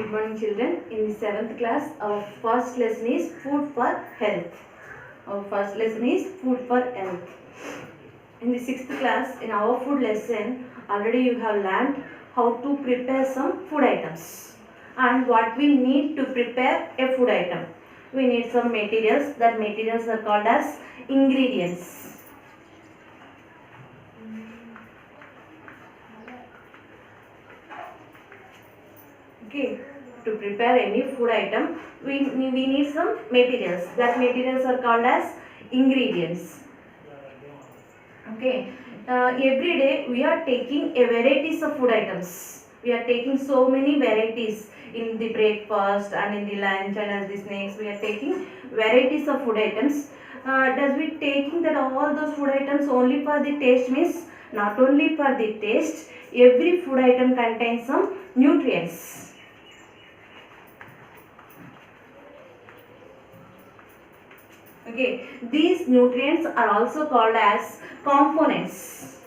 Good morning, children. In the 7th class, our first lesson is food for health. Our first lesson is food for health. In the 6th class, in our food lesson, already you have learned how to prepare some food items and what we need to prepare a food item. We need some materials. That materials are called as ingredients. Okay, to prepare any food item, we need some materials. That materials are called as ingredients. Okay, every day we are taking a varieties of food items. We are taking so many varieties in the breakfast and in the lunch and as the snacks. We are taking varieties of food items. Does we taking that all those food items only for the taste? Means not only for the taste. Every food item contains some nutrients. Okay, these nutrients are also called as components.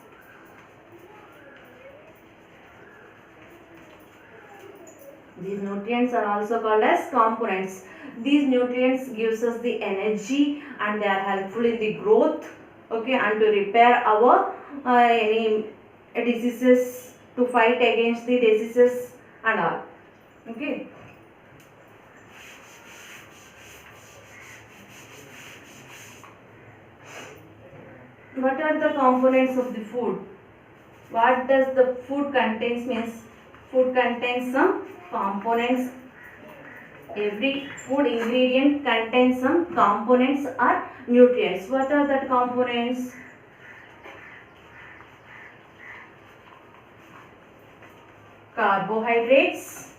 These nutrients are also called as components. These nutrients gives us the energy and they are helpful in the growth, okay, and to repair our any diseases, to fight against the diseases and all. Okay. What are the components of the food? What does the food contains? Means food contains some components. Every food ingredient contains some components or nutrients. What are the components? Carbohydrates,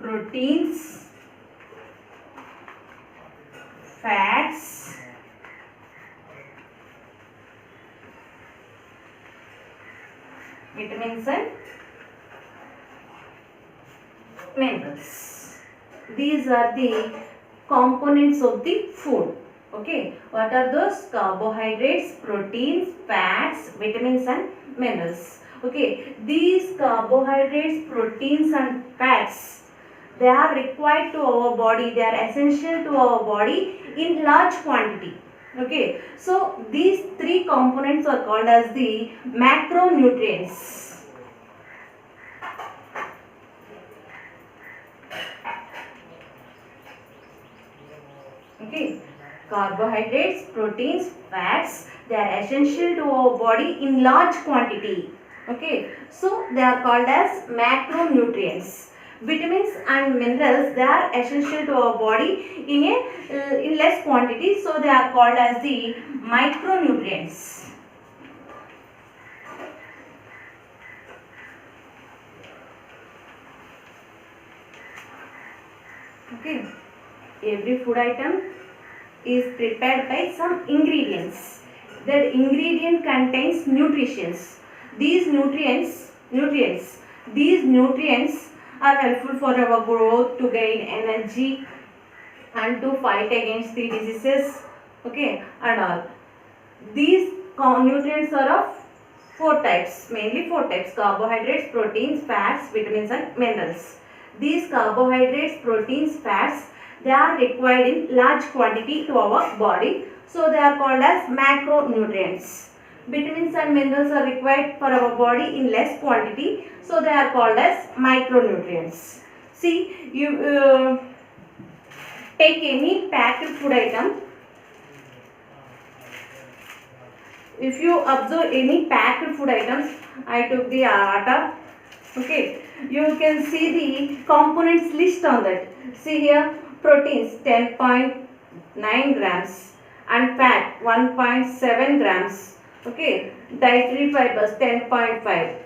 proteins, fats, vitamins and minerals. These are the components of the food. Okay, what are those? Carbohydrates, proteins, fats, vitamins and minerals. Okay, these carbohydrates, proteins and fats, they are required to our body, they are essential to our body in large quantity. Okay, so these three components are called as the macronutrients. Okay, carbohydrates, proteins, fats, they are essential to our body in large quantity. Okay, so they are called as macronutrients. Vitamins and minerals, they are essential to our body in less quantity, so they are called as the micronutrients. Okay, every food item is prepared by some ingredients. That ingredient contains nutrients. These nutrients are helpful for our growth, to gain energy and to fight against the diseases, okay, and all. These nutrients are of four types, mainly four types: carbohydrates, proteins, fats, vitamins and minerals. These carbohydrates, proteins, fats, they are required in large quantity to our body, so they are called as macronutrients. Vitamins and minerals are required for our body in less quantity, so they are called as micronutrients. See, you take any packed food item. If you observe any packed food items, I took the atta. Okay, you can see the components list on that. See here, proteins 10.9 grams and fat 1.7 grams. Okay, dietary fibers 10.5.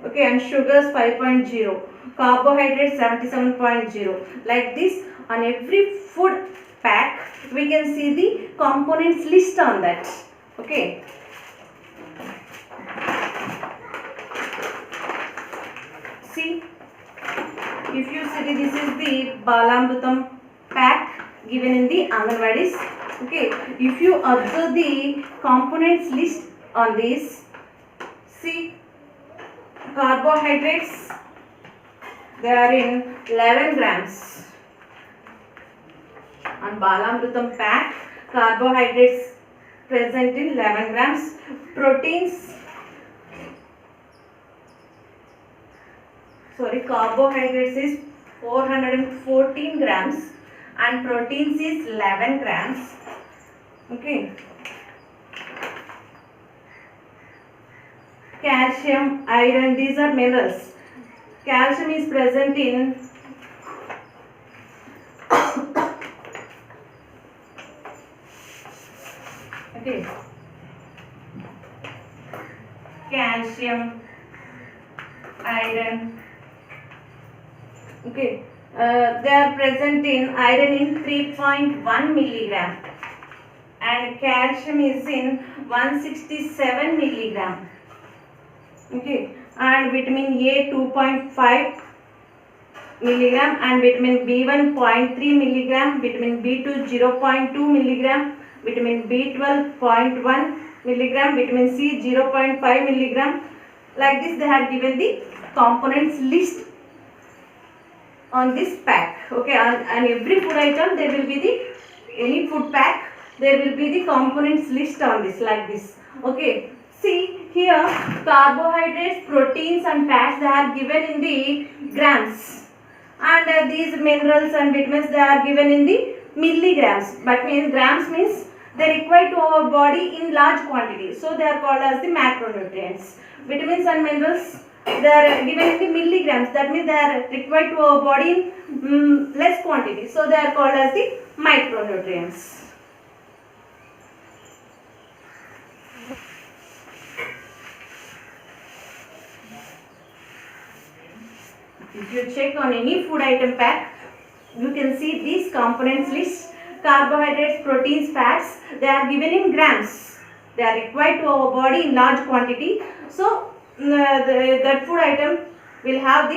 Okay, and sugars 5.0, carbohydrates 77.0. Like this, on every food pack, we can see the components list on that. Okay. See, if you see, this is the Balamrutam pack given in the Anganwadis. Okay, if you observe the components list on this, see, Carbohydrates, they are in 11 grams. On Balamrutam pack, carbohydrates present in 11 grams. Carbohydrates is 414 grams and proteins is 11 grams. Okay. Calcium, iron, these are minerals. Calcium is present in okay. Calcium, iron. Okay. They are present in iron in 3.1 milligram and calcium is in 167 milligram. Okay, and vitamin A 2.5 milligram and vitamin B 1.3 milligram, vitamin B2 0.2 milligram, vitamin B12 0.1 milligram, vitamin C 0.5 milligram. Like this, they have given the components list on this pack. Okay, on every food item there will be the any food pack, there will be the components list on this, like this. Okay, see here, carbohydrates, proteins and fats, they are given in the grams, and these minerals and vitamins, they are given in the milligrams. But means grams means they require to our body in large quantity, so they are called as the macronutrients. Vitamins and minerals, they are given in the milligrams, that means they are required to our body in less quantity, so they are called as the micronutrients. If you check on any food item pack, you can see these components list. Carbohydrates, proteins, fats, they are given in grams. They are required to our body in large quantity. So that food item will have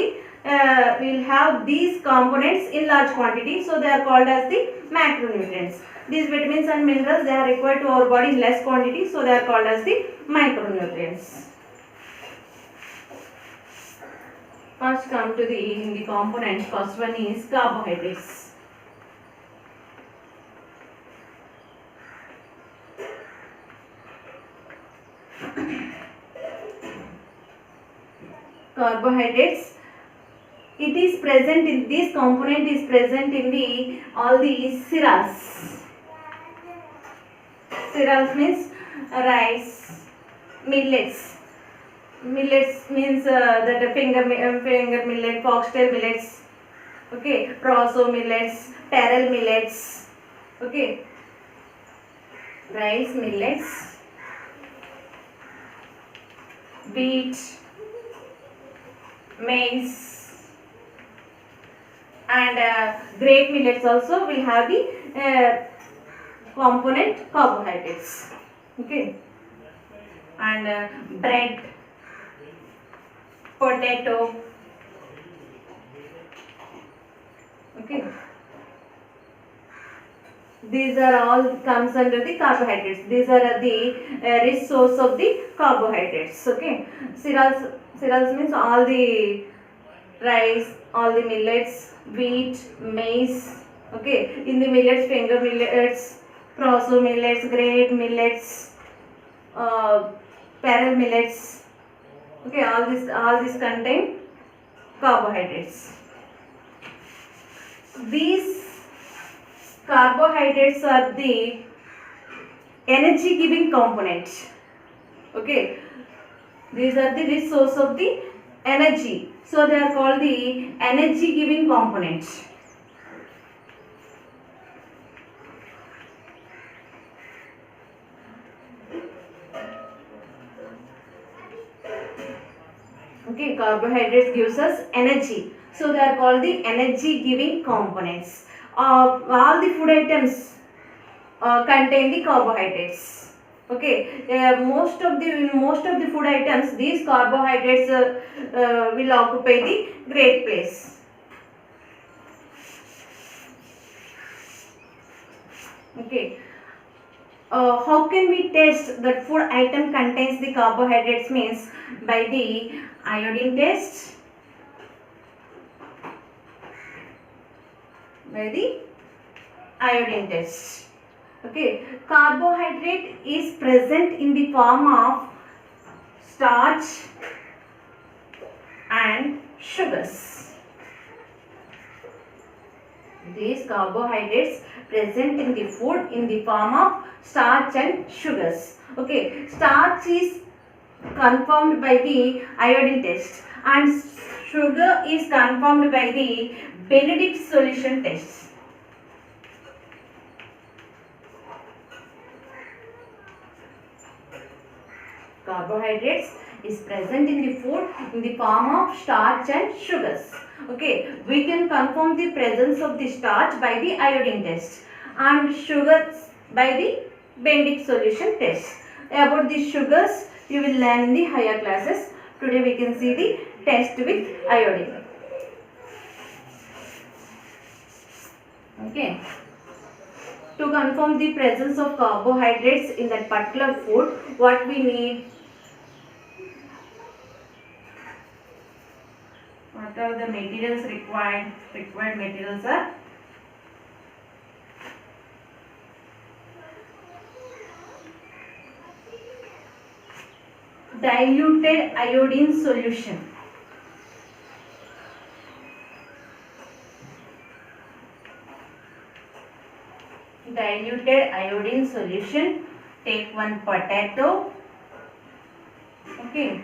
these components in large quantity. So they are called as the macronutrients. These vitamins and minerals, they are required to our body in less quantity. So they are called as the micronutrients. First come to the components. First one is carbohydrates. Carbohydrates, it is present in this component is present in the all the cereals. Cereals means rice, millets. Millets means that finger millet, foxtail millets, okay, proso millets, taro millets, okay, rice millets, wheat, maize, and grape millets also will have the component carbohydrates, okay, and bread, potato, okay, these are all comes under the carbohydrates. These are the rich source of the carbohydrates, okay. Cereals means all the rice, all the millets, wheat, maize, okay. In the millets, finger millets, proso millets, grape millets, parallel millets, okay, all this contain carbohydrates. These carbohydrates are the energy giving component, okay. These are the rich source of the energy, so they are called the energy giving component. Okay, carbohydrates gives us energy, so they are called the energy giving components. All the food items contain the carbohydrates. Okay, most of the food items, these carbohydrates will occupy the great place. Okay, how can we test that food item contains the carbohydrates? Means by the iodine test, by the iodine test. Okay, carbohydrate is present in the form of starch and sugars. These carbohydrates present in the food in the form of starch and sugars. Okay, starch is confirmed by the iodine test and sugar is confirmed by the Benedict solution test. Carbohydrates is present in the food in the form of starch and sugars. Okay, we can confirm the presence of the starch by the iodine test and sugars by the Benedict solution test. About the sugars you will learn in the higher classes. Today we can see the test with iodine. Okay. To confirm the presence of carbohydrates in that particular food, what we need? What are the materials required? Required materials are diluted iodine solution. Diluted iodine solution. Take one potato, okay,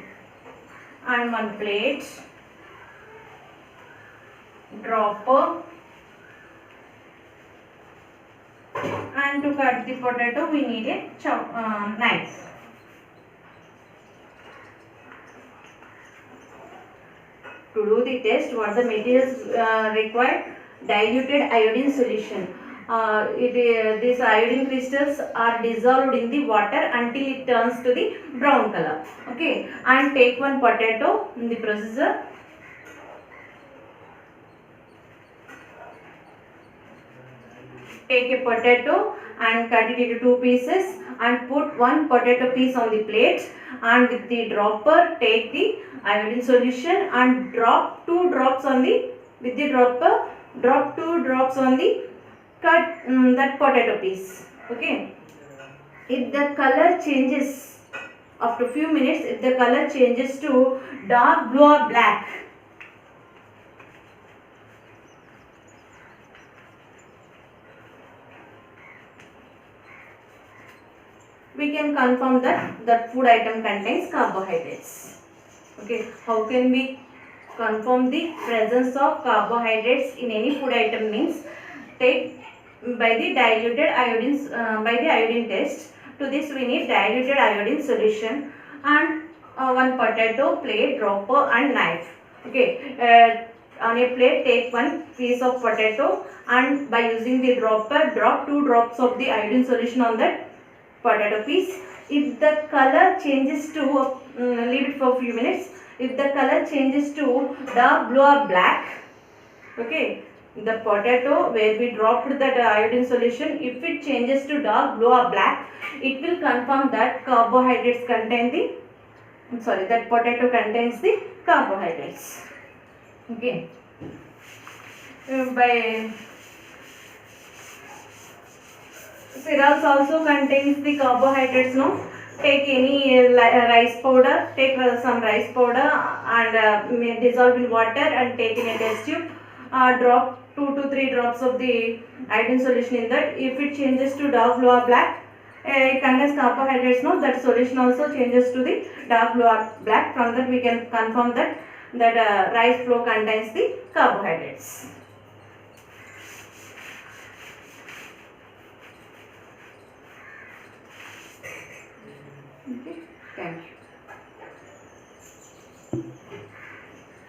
and one plate, dropper, and to cut the potato we need a knife. To do the test, what the materials required? Diluted iodine solution. These iodine crystals are dissolved in the water until it turns to the brown color. Okay, and take one potato in the processor. Take a potato and cut it into 2 pieces and put one potato piece on the plate, and with the dropper take the iodine solution and drop 2 drops on the, with the dropper drop 2 drops on the cut that potato piece. Okay, if the color changes after few minutes, if the color changes to dark blue or black, we can confirm that that food item contains carbohydrates. Okay, how can we confirm the presence of carbohydrates in any food item? Means take by the diluted iodine by the iodine test. To this we need diluted iodine solution and one potato, plate, dropper and knife. Okay, on a plate take one piece of potato and by using the dropper drop 2 drops of the iodine solution on that potato piece. If the color changes to leave it for a few minutes. If the color changes to dark blue or black, okay, the potato where we dropped that iodine solution, if it changes to dark blue or black, it will confirm that carbohydrates contain the, that potato contains the carbohydrates. Okay, by cereals also contains the carbohydrates. No, take any rice powder, take some rice powder and dissolve in water and take in a test tube. Drop 2 to 3 drops of the iodine solution in that. If it changes to dark blue or black, it contains carbohydrates. No, that solution also changes to the dark blue or black. From that we can confirm that rice flour contains the carbohydrates. Okay.